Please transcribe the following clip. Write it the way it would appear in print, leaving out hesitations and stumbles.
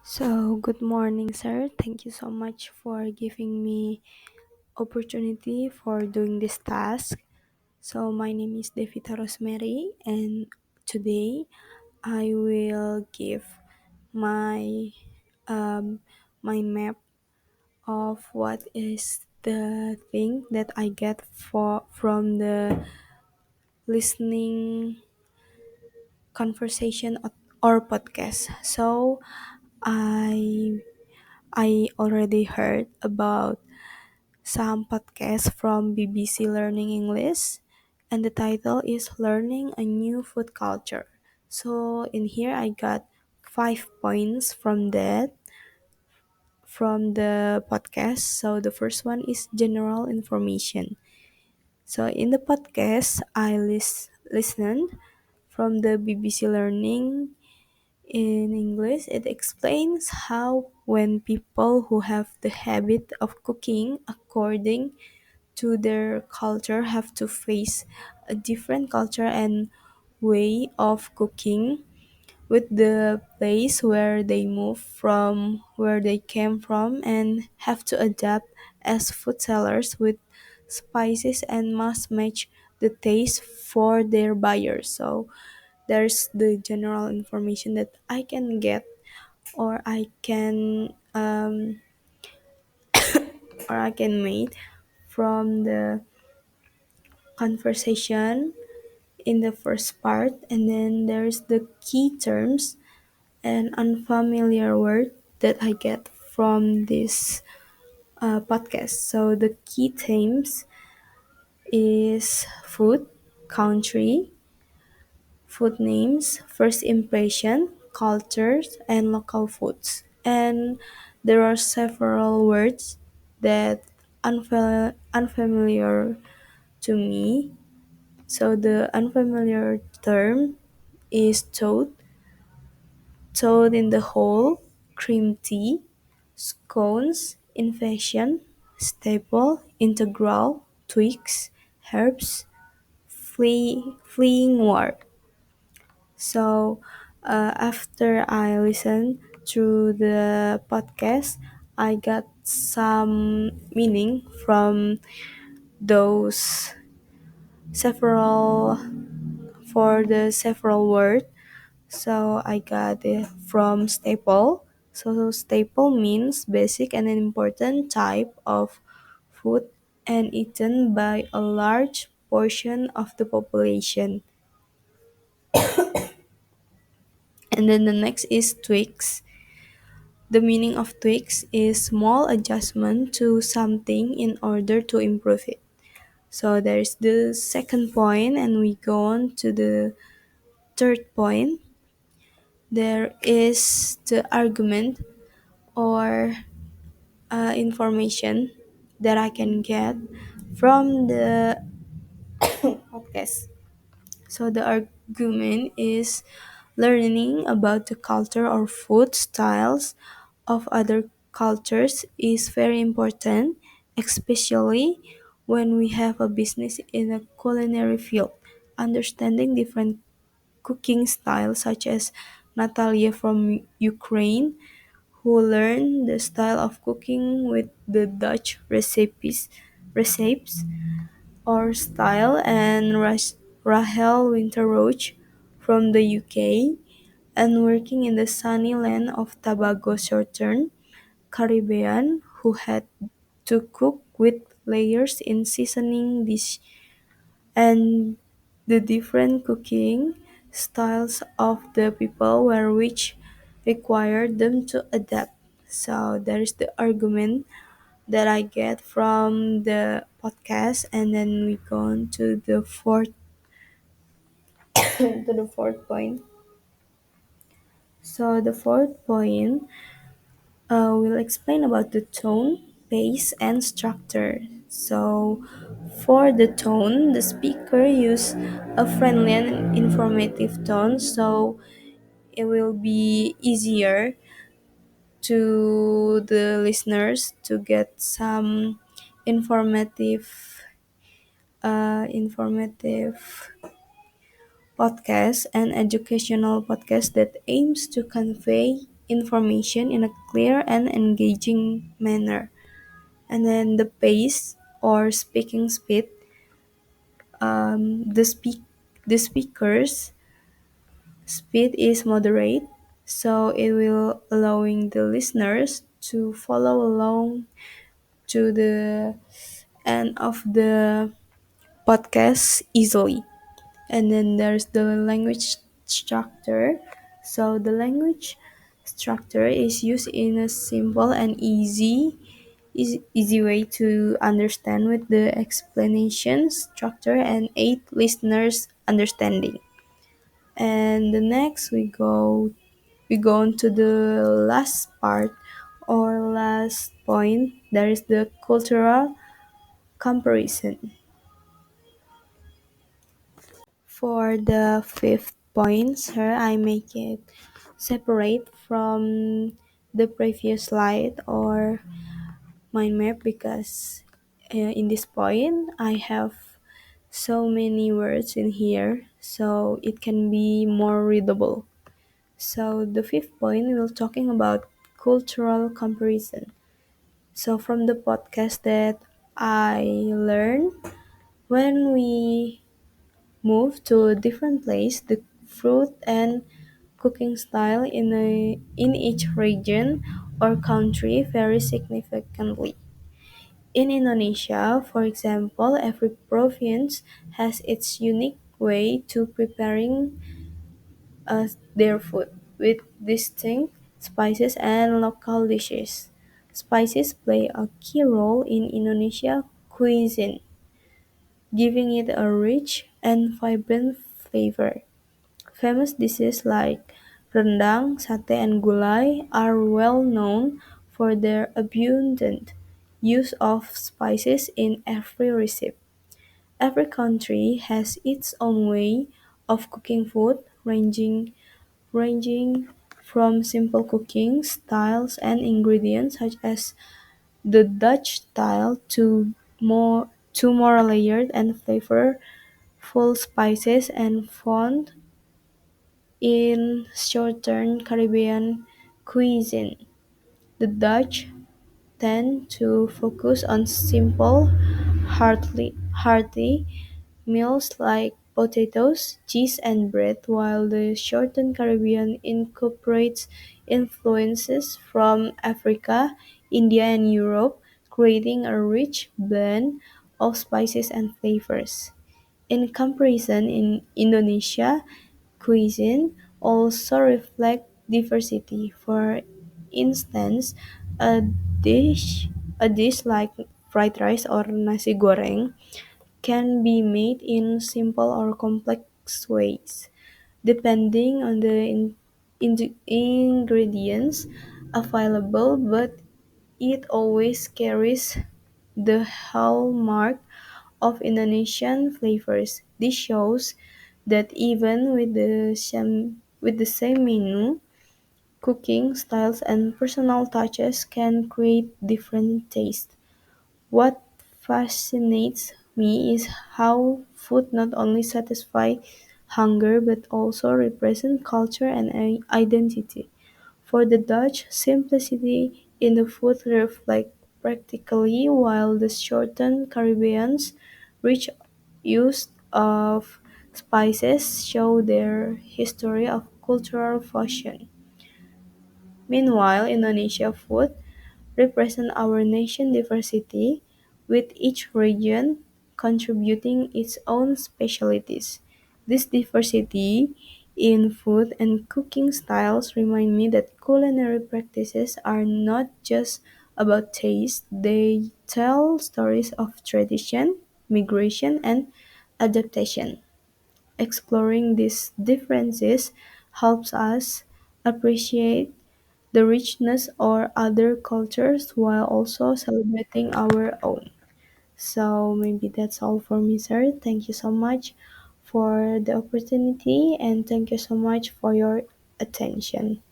So, good morning, sir. Thank you so much for giving me opportunity for doing this task. So, my name is Devita Rosemary, and today I will give my um, my map of what is the thing that I get from the listening conversation or podcast. So, I I already heard about some podcasts from BBC Learning English, and the title is Learning a New Food Culture. So, in here, I got 5 points from the podcast. So, the first one is general information. So, in the podcast, I listened from the BBC Learning in English. It explains how when people who have the habit of cooking according to their culture have to face a different culture and way of cooking with the place where they move from, where they came from, and have to adapt as food sellers with spices and must match the taste for their buyers. So there's the general information that I can get, or I can make from the conversation in the first part. And then there's the key terms and unfamiliar word that I get from this podcast. So the key themes is food, country, food names, first impression, cultures, and local foods. And there are several words that unfamiliar to me. So the unfamiliar term is toad in the hole, cream tea, scones, infection, staple, integral, twigs, herbs, fleeing war. So after I listened to the podcast, I got some meaning from those several for the several words. So I got it from staple. So staple means basic and an important type of food and eaten by a large portion of the population. And then the next is twigs. The meaning of tweaks is small adjustment to something in order to improve it. So there's the second point, and we go on to the third point. There is the argument or information that I can get from the podcast. So the argument is learning about the culture or food styles of other cultures is very important, especially when we have a business in a culinary field. Understanding different cooking styles, such as Natalia from Ukraine, who learned the style of cooking with the Dutch recipes or style, and Rahel Winterroach from the UK, and working in the sunny land of Tobago Southern Caribbean, who had to cook with layers in seasoning dish, and the different cooking styles of the people were which required them to adapt. So there's the argument that I get from the podcast, and then we go on to the fourth to the fourth point. So the fourth point will explain about the tone, pace, and structure. So for the tone, the speaker use a friendly and informative tone, so it will be easier to the listeners to get some informative informative podcast and educational podcast that aims to convey information in a clear and engaging manner. And then the pace or speaking speed, the speaker's speed is moderate, so it will allowing the listeners to follow along to the end of the podcast easily. And then there's the language structure. So the language structure is used in a simple and easy way to understand with the explanation structure and aid listeners understanding. And the next we go on to the last part or last point. There is the cultural comparison. For the fifth point, sir, I make it separate from the previous slide or mind map because in this point I have so many words in here so it can be more readable. So the fifth point we're talking about cultural comparison. So from the podcast that I learned, when we move to a different place, the fruit and cooking style in each region or country vary significantly. In Indonesia, for example, every province has its unique way to preparing their food with distinct spices and local dishes. Spices play a key role in Indonesia cuisine, giving it a rich and vibrant flavor. Famous dishes like rendang, sate, and gulai are well known for their abundant use of spices in every recipe. Every country has its own way of cooking food, ranging from simple cooking styles and ingredients such as the Dutch style to more layered and flavorful spices and found in Southern Caribbean cuisine. The Dutch tend to focus on simple, hearty meals like potatoes, cheese, and bread, while the Southern Caribbean incorporates influences from Africa, India, and Europe, creating a rich blend of spices and flavors. In comparison, in Indonesia, cuisine also reflects diversity. For instance, a dish a dish like fried rice or nasi goreng can be made in simple or complex ways, depending on the ingredients available, but it always carries the hallmark of Indonesian flavors. This shows that even with the same menu, cooking styles and personal touches can create different tastes. What fascinates me is how food not only satisfies hunger but also represents culture and identity. For the Dutch, simplicity in the food reflects practically, while the Southern Caribbean's rich use of spices show their history of cultural fusion. Meanwhile, Indonesia food represent our nation diversity, with each region contributing its own specialties. This diversity in food and cooking styles remind me that culinary practices are not just about taste, they tell stories of tradition, migration, and adaptation. Exploring these differences helps us appreciate the richness of other cultures while also celebrating our own. So maybe that's all for me, sir. Thank you so much for the opportunity and thank you so much for your attention.